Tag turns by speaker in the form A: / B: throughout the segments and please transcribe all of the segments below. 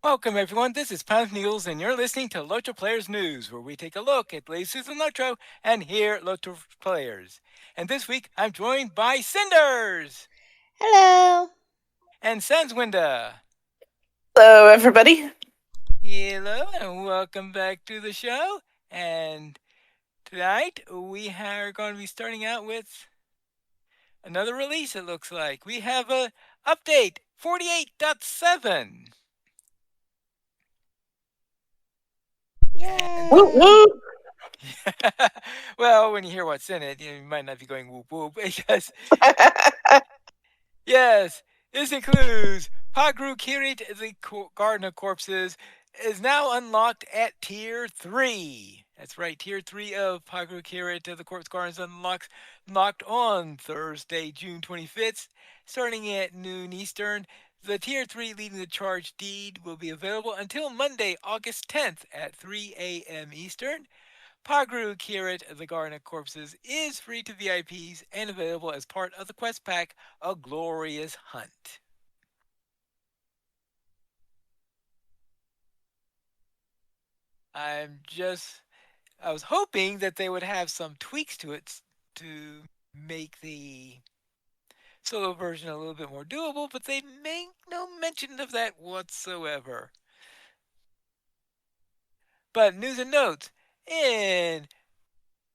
A: Welcome, everyone. This is Punk News, and you're listening to LOTRO Players News, where we take a look at latest in LOTRO and hear LOTRO players. And this week, I'm joined by Cinders
B: Hello.
A: and Sanswinda.
C: Hello, everybody.
A: Hello, and welcome back to the show. And tonight, we are going to be starting out with another release, it looks like. We have a update 48.7. And
C: Woo
B: Yay.
C: woo.
A: well, when you hear what's in it, you might not be going whoop whoop because yes, this includes Pagru Kirit the Garden of Corpses is now unlocked at Tier 3. That's right, Tier 3 of Pagru Kirit of the Corpse Garden is unlocked on Thursday, June 25th, starting at noon Eastern. The Tier 3 Leading the Charge deed will be available until Monday, August 10th at 3 a.m. Eastern. Pagru Kirit, the Garden of Corpses, is free to VIPs and available as part of the quest pack, A Glorious Hunt. I was hoping that they would have some tweaks to it to make the solo version a little bit more doable, but they make no mention of that whatsoever. But news and notes in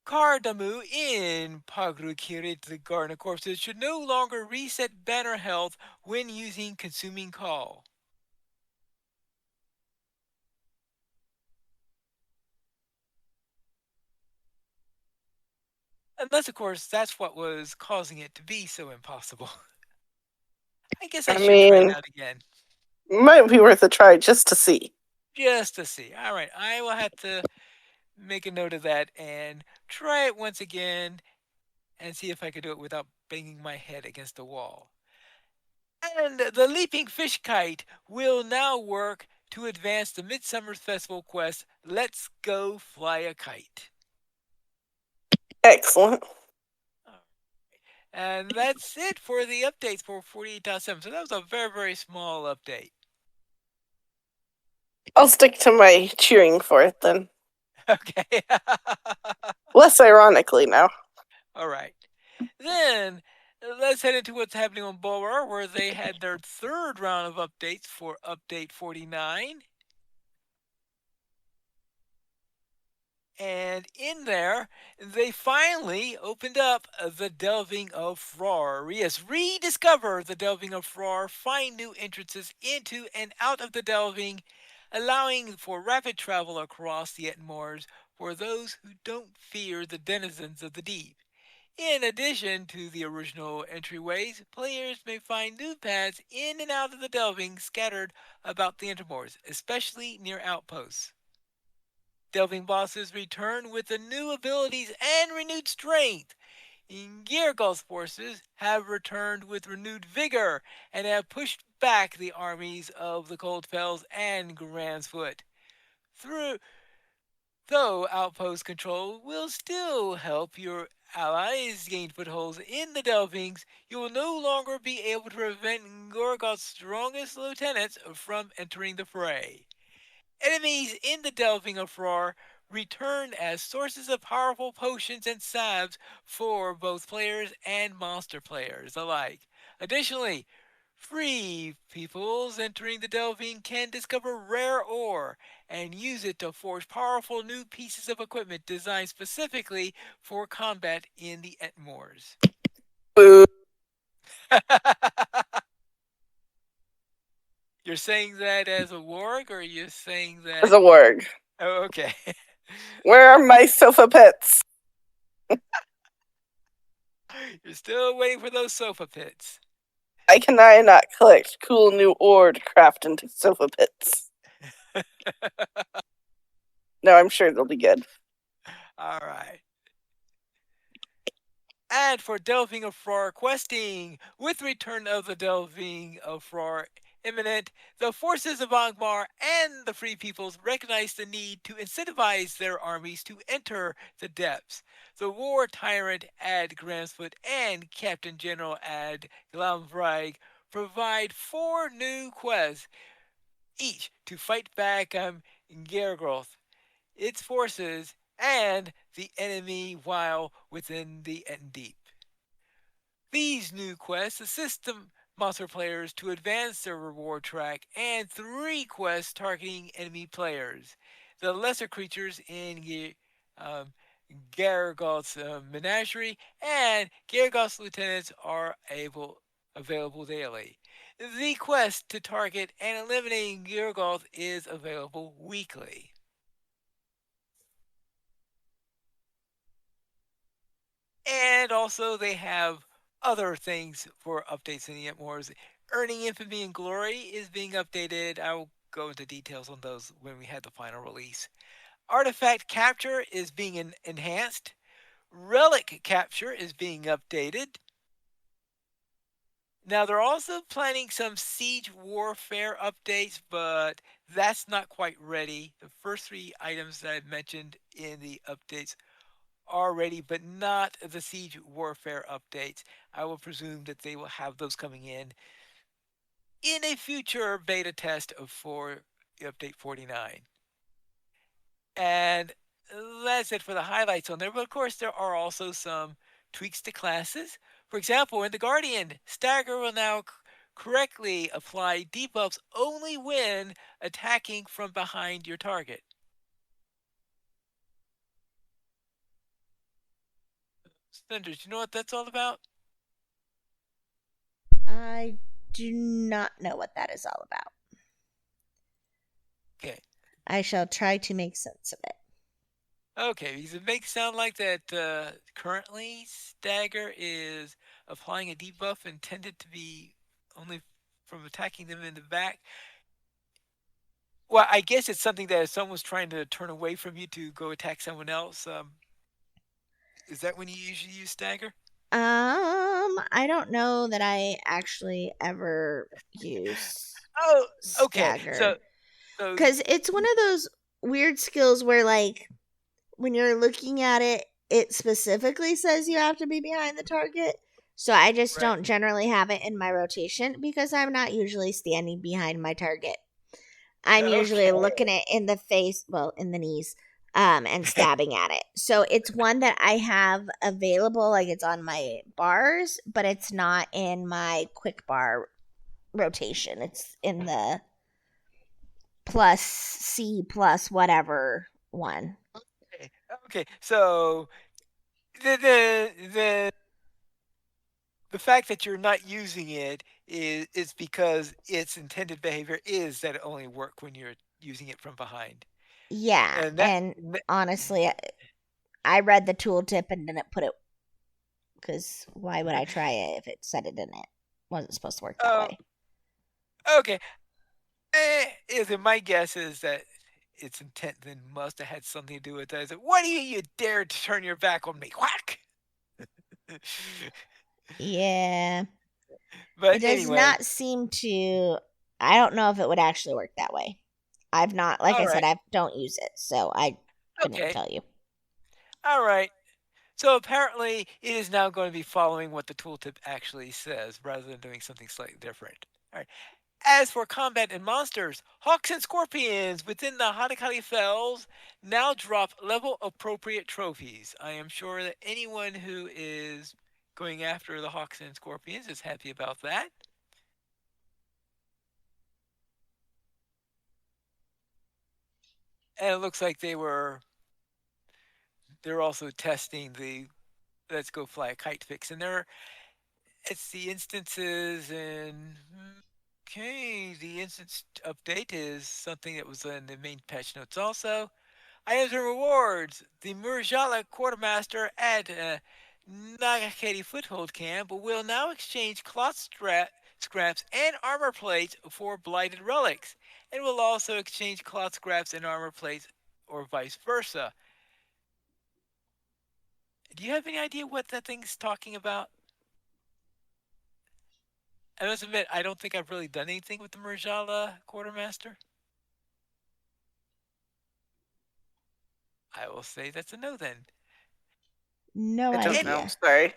A: Cardamu in Pagrukirit, the Garden of Corpses, should no longer reset banner health when using Consuming Call. Unless, of course, that's what was causing it to be so impossible. I guess I
C: I
A: should try it
C: mean,
A: out again.
C: might be worth a try just to see.
A: Just to see. All right, I will have to make a note of that and try it once again and see if I could do it without banging my head against a wall. And the Leaping Fish Kite will now work to advance the Midsummer Festival quest, Let's Go Fly a Kite.
C: Excellent.
A: And that's it for the updates for 48.7. So that was a very, very small update.
C: I'll stick to my cheering for it then.
A: Okay.
C: Less ironically now.
A: All right. Then let's head into what's happening on Bulwer, where they had their third round of updates for update 49. And in there, they finally opened up the Delving of Frar. Yes, rediscover the Delving of Frar, find new entrances into and out of the Delving, allowing for rapid travel across the Etmoors for those who don't fear the denizens of the deep. In addition to the original entryways, players may find new paths in and out of the Delving scattered about the Intermoors, especially near outposts. Delving bosses return with the new abilities and renewed strength. Geargul's forces have returned with renewed vigor and have pushed back the armies of the Coldfells and Gransfoot. Through Though outpost control will still help your allies gain footholds in the Delvings, you will no longer be able to prevent Gorgot's strongest lieutenants from entering the fray. Enemies in the Delving of Frar return as sources of powerful potions and salves for both players and monster players alike. Additionally, free peoples entering the Delving can discover rare ore and use it to forge powerful new pieces of equipment designed specifically for combat in the Etmoors.
C: Boo.
A: You're saying that as a warg, or are you saying
C: As
A: that?
C: a word.
A: Oh, okay.
C: Where are my sofa pits?
A: You're still waiting for those sofa pits.
C: I not collect cool new ore to craft into sofa pits. No, I'm sure they'll be good.
A: All right. And for Delving of Frar questing, with return of the Delving of Frar imminent, the forces of Angmar and the Free Peoples recognize the need to incentivize their armies to enter the depths. The war tyrant Ad Gransfoot and Captain General Ad Glamvrag provide 4 new quests, each to fight back Gargoth, its forces, and the enemy while within the Deep. These new quests assist the monster players to advance their reward track, and 3 quests targeting enemy players. The lesser creatures in um, Gargoth's menagerie and Gargoth's lieutenants are available daily. The quest to target and eliminate Gargoth is available weekly. And also, they have other things for updates in the Wars. Earning Infamy and Glory is being updated. I'll go into details on those when we have the final release. Artifact Capture is being enhanced. Relic Capture is being updated. Now, they're also planning some Siege Warfare updates, but that's not quite ready. The first 3 items that I've mentioned in the updates are ready, but not the Siege Warfare updates. I will presume that they will have those coming in a future beta test for update 49. And that's it for the highlights on there. But of course, there are also some tweaks to classes. For example, in the Guardian, Stagger will now correctly apply debuffs only when attacking from behind your target. Cinders, you know what that's all about?
B: I do not know what that is all about.
A: Okay.
B: I shall try to make sense of it.
A: Okay, because it makes sound like that currently Stagger is applying a debuff intended to be only from attacking them in the back. Well, I guess it's something that if someone's trying to turn away from you to go attack someone else, is that when you usually use Stagger?
B: I don't know that I actually ever use
A: Oh, okay. So,
B: stagger.
A: so
B: Because it's one of those weird skills where, like, when you're looking at it, it specifically says you have to be behind the target. So I just
A: right.
B: don't generally have it in my rotation because I'm not usually standing behind my target. I'm usually
A: Okay.
B: looking it in the face, well, in the knees, and stabbing at it. So it's one that I have available, like it's on my bars, but it's not in my quick bar rotation. It's in the plus C plus whatever one.
A: Okay. Okay. So the the fact that you're not using it is because its intended behavior is that it only work when you're using it from behind.
B: Yeah,
A: And that
B: and honestly, I read the tooltip and didn't put it because why would I try it if it said it didn't? Wasn't supposed to work that
A: oh,
B: way.
A: okay. Is it my guess is that its intent then must have had something to do with that. Is it, what do you dare to turn your back on me? Whack!
B: Yeah,
A: But
B: it does
A: anyway,
B: not seem to. I don't know if it would actually work that way. I've not, like
A: all
B: I said,
A: right.
B: I don't use it, so I couldn't
A: Okay.
B: tell you.
A: All right. So apparently it is now going to be following what the tooltip actually says rather than doing something slightly different. All right. As for combat and monsters, hawks and scorpions within the Hadakali Fells now drop level appropriate trophies. I am sure that anyone who is going after the hawks and scorpions is happy about that. And it looks like they're also testing the Let's Go Fly a Kite fix. And it's the instances and okay, the instance update is something that was in the main patch notes also. Items and rewards. The Murjala quartermaster at Nagaketi Foothold Camp will now exchange scraps and armor plates for blighted relics, and will also exchange cloth scraps and armor plates, or vice versa. Do you have any idea what that thing's talking about? I must admit, I don't think I've really done anything with the Murjala quartermaster. I will say that's a no then.
B: No
C: I
A: But
C: don't know.
B: idea.
C: Sorry.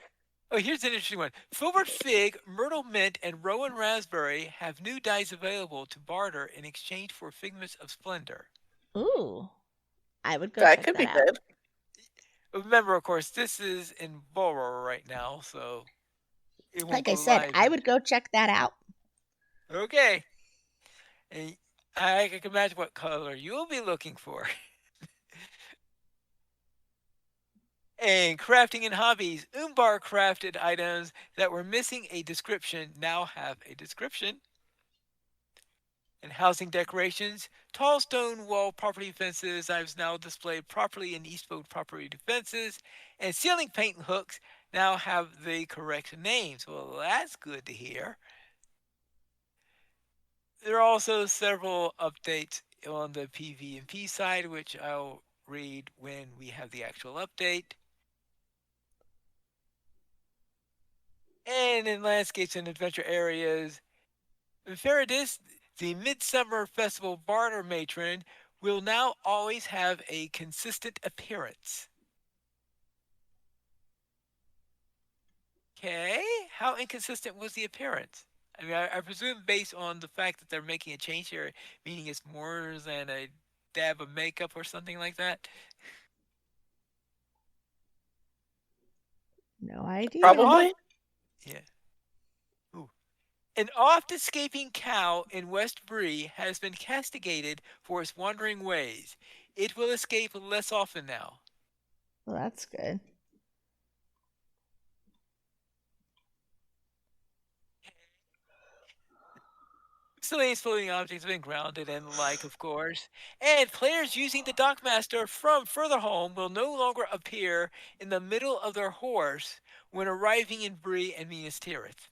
A: Oh, here's an interesting one. Filbert fig, myrtle mint, and rowan raspberry have new dyes available to barter in exchange for figments of splendor.
B: Ooh, I would go
C: That
B: check
C: could
B: that
C: be
B: out.
C: good.
A: Remember, of course, this is in Borrow right now, so it won't
B: Like
A: go
B: I said,
A: live.
B: I would go check that out.
A: Okay. And I can imagine what color you'll be looking for. And crafting and hobbies. Umbar crafted items that were missing a description now have a description. And housing decorations. Tall stone wall property fences I've now displayed properly in Eastwood property defenses. And ceiling paint hooks now have the correct names. Well, that's good to hear. There are also several updates on the PvP side, which I'll read when we have the actual update. And in landscapes and adventure areas, Faradis, the Midsummer Festival barter matron, will now always have a consistent appearance. Okay, how inconsistent was the appearance? I mean, I presume based on the fact that they're making a change here, meaning it's more than a dab of makeup or something like that.
B: No
A: And
B: idea.
A: off,
C: Probably.
A: yeah. Ooh. An oft escaping cow in West Bree has been castigated for its wandering ways. It will escape less often now.
B: Well, that's good.
A: Miscellaneous floating objects have been grounded and the like, of course. And players using the Dockmaster from further home will no longer appear in the middle of their horse when arriving in Bree and Minas Tirith.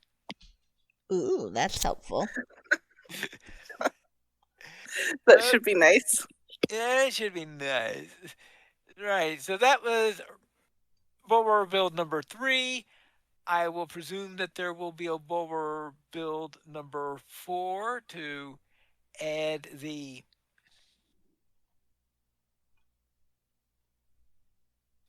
B: Ooh, that's helpful.
C: That
A: Uh,
C: should be nice.
A: yeah, it should be nice. Right, so that was Bulwer build number 3. I will presume that there will be a Bulwer build number 4 to add the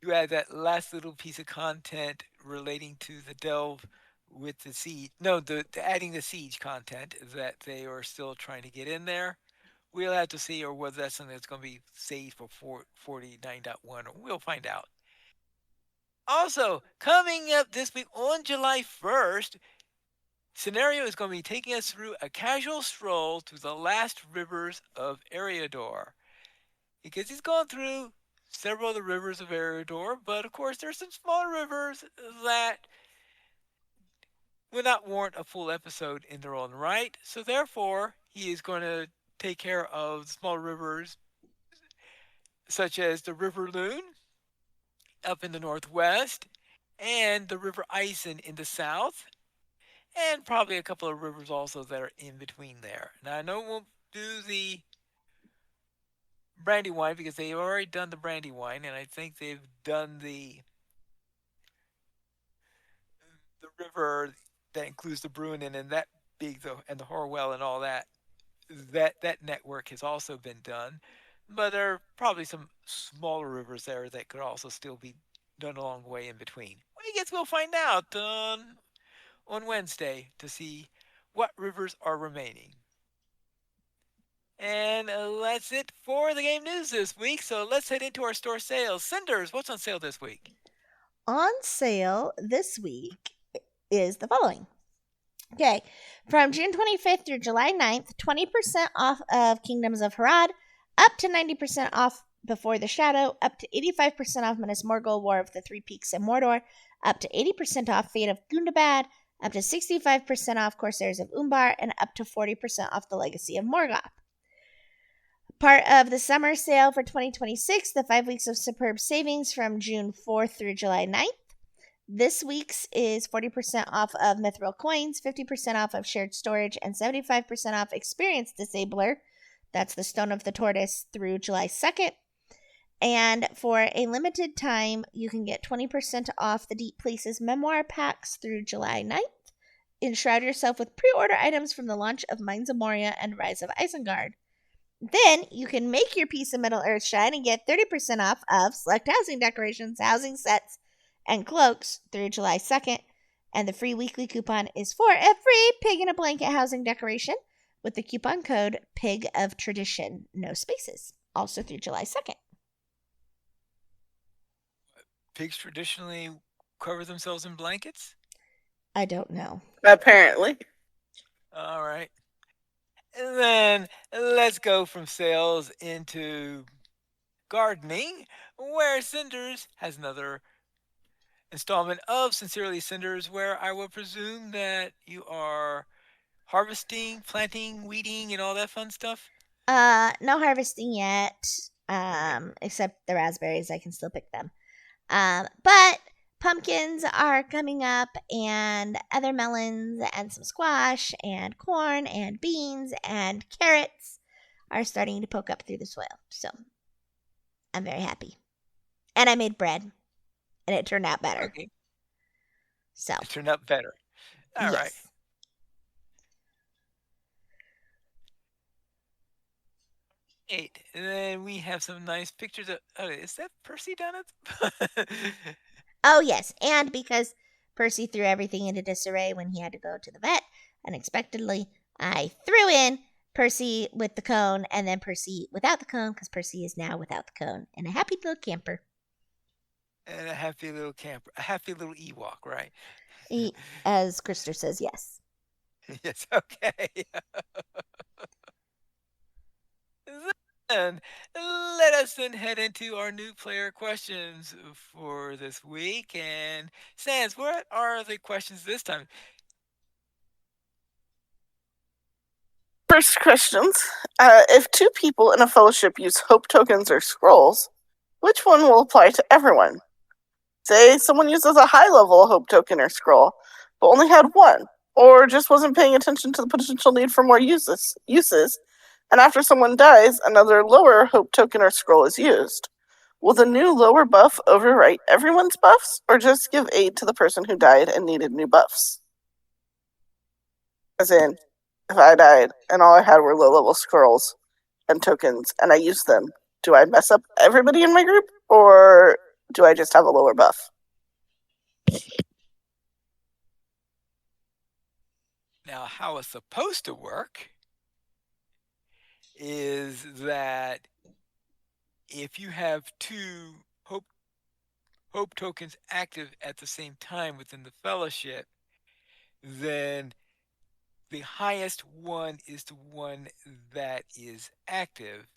A: you add that last little piece of content relating to the delve with the siege. No, the adding the siege content that they are still trying to get in there. We'll have to see, or whether that's something that's going to be saved for 49.1, or we'll find out. Also, coming up this week on July 1st, Scenario is going to be taking us through a casual stroll through the last rivers of Eriador. Because he's gone through several of the rivers of Eriador, but of course there's some smaller rivers that would not warrant a full episode in their own right. So therefore, he is going to take care of smaller rivers such as the River Loon up in the northwest and the River Ison in the south, and probably a couple of rivers also that are in between there. Now I know we'll do the Brandywine because they've already done the Brandywine, and I think they've done the river that includes the Bruinen and that big and the Horwell and all that. That network has also been done, but there are probably some smaller rivers there that could also still be done along the way in between. Well, I guess we'll find out on Wednesday to see what rivers are remaining. And that's it for the game news this week. So let's head into our store sales. Cinders, what's on sale this week?
B: On sale this week is the following. Okay, from June 25th through July 9th, 20% off of Kingdoms of Harad, up to 90% off Before the Shadow, up to 85% off Minas Morgul, War of the Three Peaks and Mordor, up to 80% off Fate of Gundabad, up to 65% off Corsairs of Umbar, and up to 40% off The Legacy of Morgoth. Part of the summer sale for 2026, the 5 weeks of superb savings from June 4th through July 9th. This week's is 40% off of Mithril coins, 50% off of shared storage, and 75% off Experience Disabler. That's the Stone of the Tortoise through July 2nd. And for a limited time, you can get 20% off the Deep Places memoir packs through July 9th. Enshroud yourself with pre-order items from the launch of Mines of Moria and Rise of Isengard. Then you can make your piece of Middle Earth shine and get 30% off of select housing decorations, housing sets, and cloaks through July 2nd. And the free weekly coupon is for a free pig in a blanket housing decoration with the coupon code Pig of Tradition, no spaces, also through July 2nd.
A: Pigs traditionally cover themselves in blankets?
B: I don't know.
C: Apparently.
A: All right. And then let's go from sales into gardening, where Cinders has another installment of Sincerely Cinders, where I will presume that you are harvesting, planting, weeding, and all that fun stuff.
B: No harvesting yet.
A: Okay.
B: Except the raspberries, I can still pick them. But pumpkins are coming up, and other melons, and some squash, and corn, and beans, and carrots are starting to poke up through the soil. So I'm very happy. And I made bread, and it turned out better.
A: Okay.
B: So,
A: It turned out better. All right.
B: yes.
A: Eight. And then we have some nice pictures of. Oh, is that Percy down at?
B: Oh, yes. And because Percy threw everything into disarray when he had to go to the vet unexpectedly, I threw in Percy with the cone and then Percy without the cone because Percy is now without the cone and a happy little camper.
A: And a happy little camper, a happy little Ewok, right?
B: He, as Krister says, yes.
A: Yes. Okay. Then let us then head into our new player questions for this week. And Sans, what are the questions this time?
C: First questions. If two people in a fellowship use hope tokens or scrolls, which one will apply to everyone? Say someone uses a high level hope token or scroll, but only had one, or just wasn't paying attention to the potential need for more uses, and after someone dies, another lower hope token or scroll is used. Will the new lower buff overwrite everyone's buffs, or just give aid to the person who died and needed new buffs? As in, if I died and all I had were low level scrolls and tokens and I used them, do I mess up everybody in my group, or do I just have a lower buff?
A: Now, how it's supposed to work is that if you have two hope tokens active at the same time within the fellowship, then the highest one is the one that is active.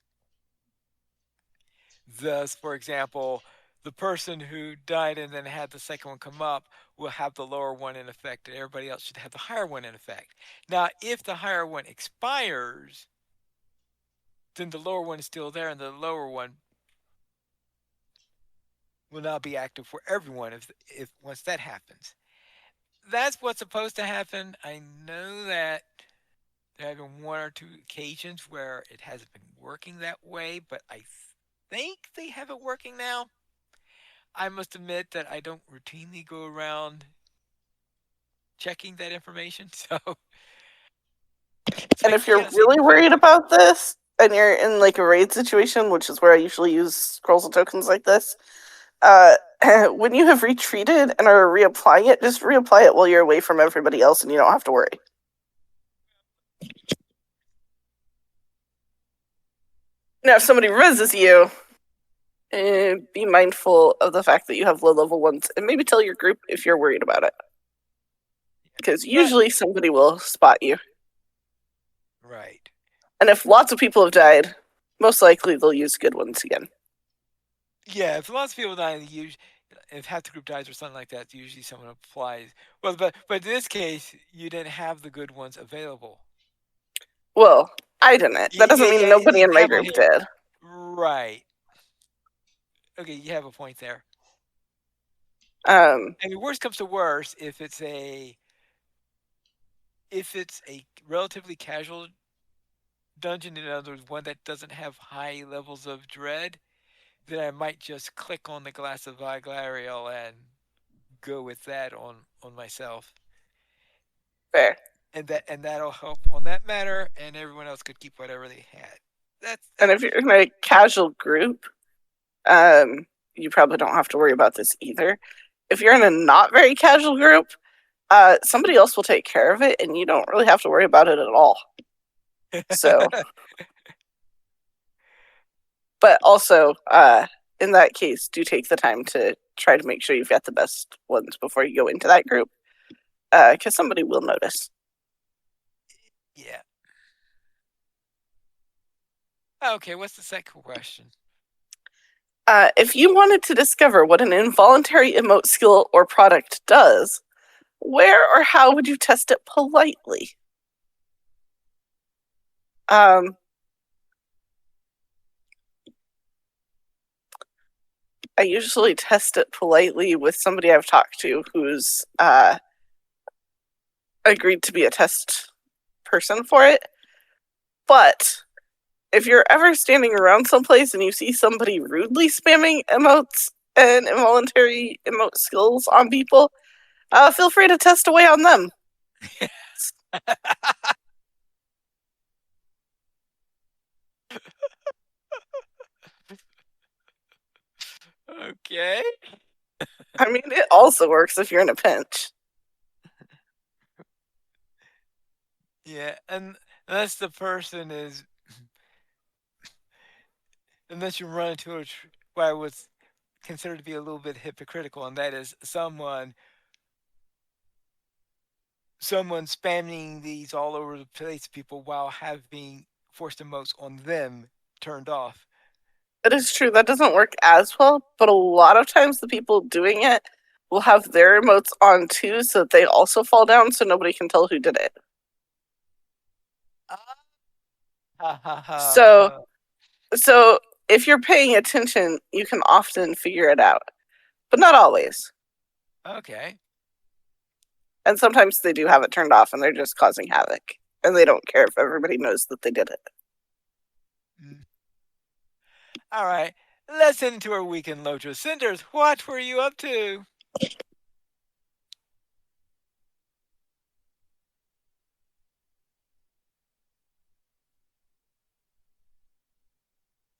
A: Thus, for example, the person who died and then had the second one come up will have the lower one in effect, and everybody else should have the higher one in effect. Now, if the higher one expires, then the lower one is still there, and the lower one will now be active for everyone if once that happens. That's what's supposed to happen. I know that there have been one or two occasions where it hasn't been working that way, but I think they have it working now. I must admit that I don't routinely go around checking that information, so
C: And
A: I
C: if you're
A: can't say
C: really worried
A: definitively.
C: about this, and you're in like a raid situation, which is where I usually use scrolls and tokens like this, uh, when you have retreated and are reapplying it, just reapply it while you're away from everybody else, and you don't have to worry. Now, if somebody reses you, be mindful of the fact that you have low level ones, and maybe tell your group if you're worried about it, because
A: But
C: usually somebody will spot you.
A: right,
C: And if lots of people have died, most likely they'll use good ones again.
A: yeah. If lots of people die, if half the group dies or something like that, usually someone applies. Well, but in this case, you didn't have the good ones available.
C: Well, I didn't. That
A: Yeah,
C: doesn't mean
A: yeah.
C: nobody in my
A: Example
C: group
A: here.
C: did.
A: Right. Okay, you have a point there.
C: Um,
A: I mean, worst comes to worst, if it's a relatively casual dungeon, in other words, one that doesn't have high levels of dread, then I might just click on the glass of Viglariel and go with that on myself,
C: fair.
A: and that'll help on that matter, and everyone else could keep whatever they had.
C: And
A: That's
C: if you're in a casual group, um, you probably don't have to worry about this either. If you're in a not very casual group, somebody else will take care of it, and you don't really have to worry about it at all. So, but also, in that case, do take the time to try to make sure you've got the best ones before you go into that group, because somebody will notice.
A: Yeah. Okay, what's the second question?
C: If you wanted to discover what an involuntary emote skill or product does, where or how would you test it politely? Um, I usually test it politely with somebody I've talked to who's agreed to be a test person for it. But if you're ever standing around someplace and you see somebody rudely spamming emotes and involuntary emote skills on people, feel free to test away on them.
A: Okay.
C: I mean, it also works if you're in a pinch.
A: Yeah, and unless the person is, unless you run into what I would consider to be a little bit hypocritical, and that is someone spamming these all over the place, people while having forced emotes on them turned off.
C: It is true that doesn't work as well, but a lot of times the people doing it will have their emotes on too, so that they also fall down, so nobody can tell who did it.
A: Ha ha ha
C: So,
A: ha.
C: so if you're paying attention, you can often figure it out, but not always.
A: Okay.
C: And sometimes they do have it turned off, and they're just causing havoc, and they don't care if everybody knows that they did it.
A: Mm. All right. Let's into our weekend LOTRO. Cinders, what were you up to?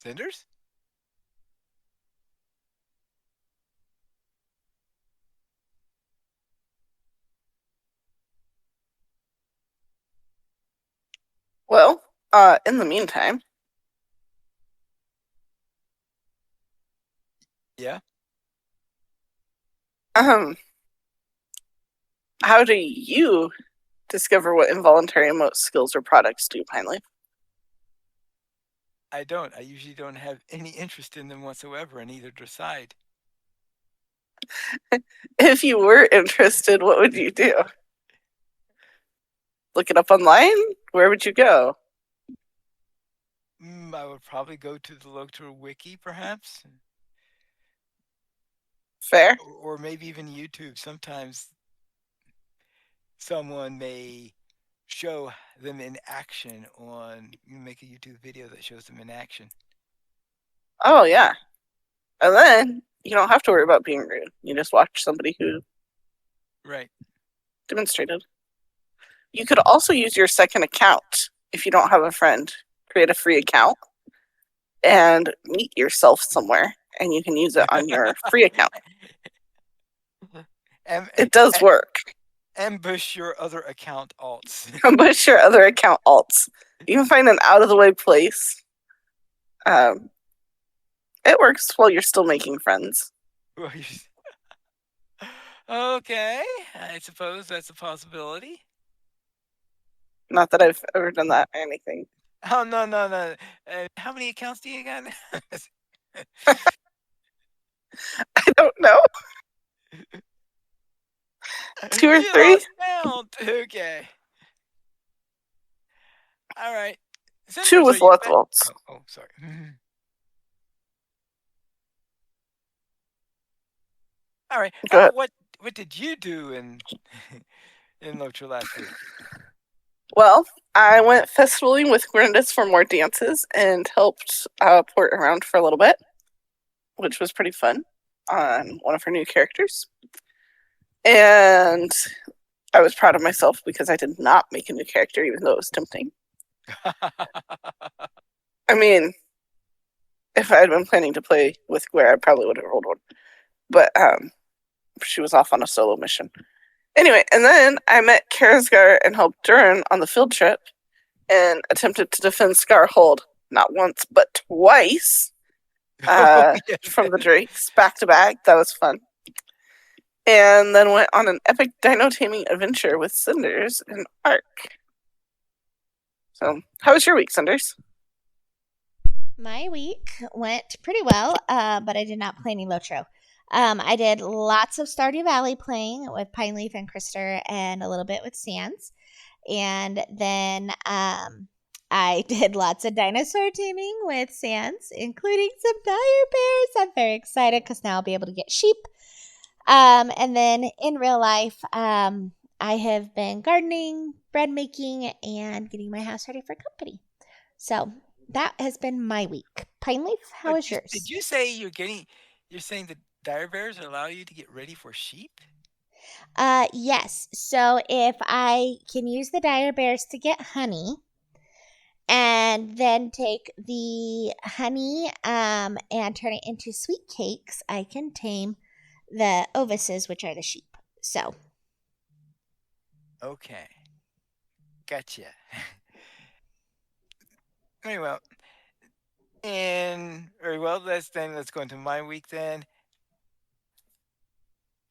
A: Cinders?
C: Well, in the meantime,
A: Yeah.
C: um, how do you discover what involuntary emote skills or products do, Pinely?
A: I don't. I usually don't have any interest in them whatsoever on either side.
C: If you were interested, what would you do? Look it up online? Where would you go?
A: I would probably go to the LOTRO wiki, perhaps,
C: Fair?
A: or maybe even YouTube. Sometimes someone may show them in action on, you make a YouTube video that shows them in action.
C: Oh, yeah. And then you don't have to worry about being rude. You just watch somebody who
A: Right.
C: demonstrated. You could also use your second account if you don't have a friend. Create a free account and meet yourself somewhere, and you can use it on your free account.
A: Am-
C: It does work.
A: ambush your other account alts.
C: Ambush your other account alts. You can find an out of the way place. Um, it works while you're still making friends.
A: Okay, I suppose that's a possibility.
C: Not that I've ever done that or anything.
A: Oh, no, no, no. How many accounts do you got?
C: I don't know. 2 or
A: You
C: 3?
A: lost count. Okay. All right.
C: 2
A: Cinders, are
C: with
A: you
C: lots of
A: back?
C: alts.
A: Oh, sorry. All right.
C: Go ahead.
A: What did you do in in LOTRO last week?
C: Well, I went festivaling with Gwendis for more dances and helped port around for a little bit, which was pretty fun on one of her new characters. And I was proud of myself because I did not make a new character, even though it was tempting. I mean, if I had been planning to play with Gwer, I probably would have rolled one. But she was off on a solo mission. Anyway, and then I met Karsgar and helped Durin on the field trip and attempted to defend Scarhold not once but twice
A: Oh yes.
C: from the Drakes back to back. That was fun. And then went on an epic dino taming adventure with Cinders and Ark. So, how was your week, Cinders?
B: My week went pretty well, but I did not play any Lotro. I did lots of Stardew Valley playing with Pine Leaf and Krister and a little bit with Sans. And then I did lots of dinosaur taming with Sans, including some dire bears. I'm very excited because now I'll be able to get sheep. And then in real life, I have been gardening, bread making, and getting my house ready for company. So that has been my week. Pine Leaf, how
A: But
B: is
A: did
B: yours?
A: you say you're saying that dire bears allow you to get ready for sheep?
B: Yes. So if I can use the dire bears to get honey, and then take the honey and turn it into sweet cakes, I can tame the ovises, which are the sheep. So
A: Okay, gotcha. Very well. And very well. Let's go into my week then.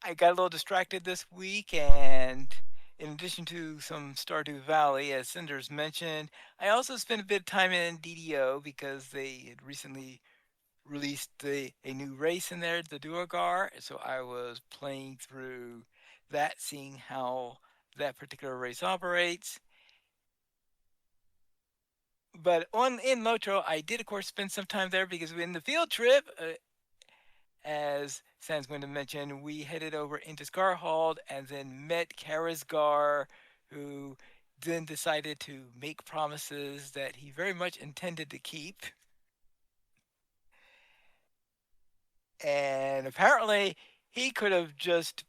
A: I got a little distracted this week, and in addition to some Stardew Valley, as Cinders mentioned, I also spent a bit of time in DDO because they had recently released a new race in there, the Duogar. So I was playing through that, seeing how that particular race operates. But on in Lotro, I did of course spend some time there because in the field trip, as Sam's going to mention, we headed over into Scarhold and then met Karazgar, who then decided to make promises that he very much intended to keep. And apparently, he could have just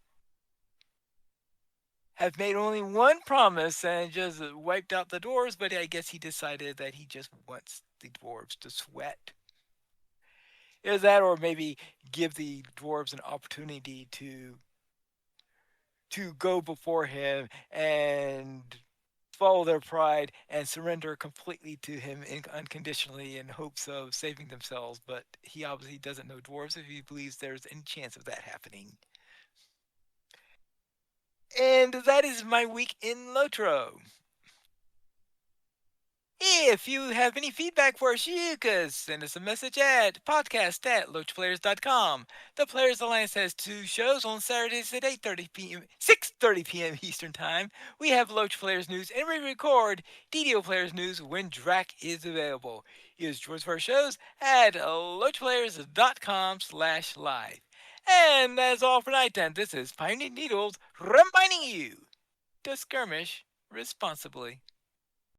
A: have made only one promise and just wiped out the dwarves, but I guess he decided that he just wants the dwarves to sweat. Is that, or maybe give the dwarves an opportunity to go before him and follow their pride and surrender completely to him unconditionally in hopes of saving themselves. But he obviously doesn't know dwarves if he believes there's any chance of that happening. And that is my week in Lotro. If you have any feedback for us, you can send us a message at podcast@loachplayers.com. The Players Alliance has two shows on Saturdays at 8:30 p.m. 6:30 p.m. Eastern Time. We have Loach Players News, and we record DDO Players News when Drac is available. Use George for our shows at loachplayers.com/live. And that's all for night then. This is Pioneer Needles reminding you to skirmish responsibly.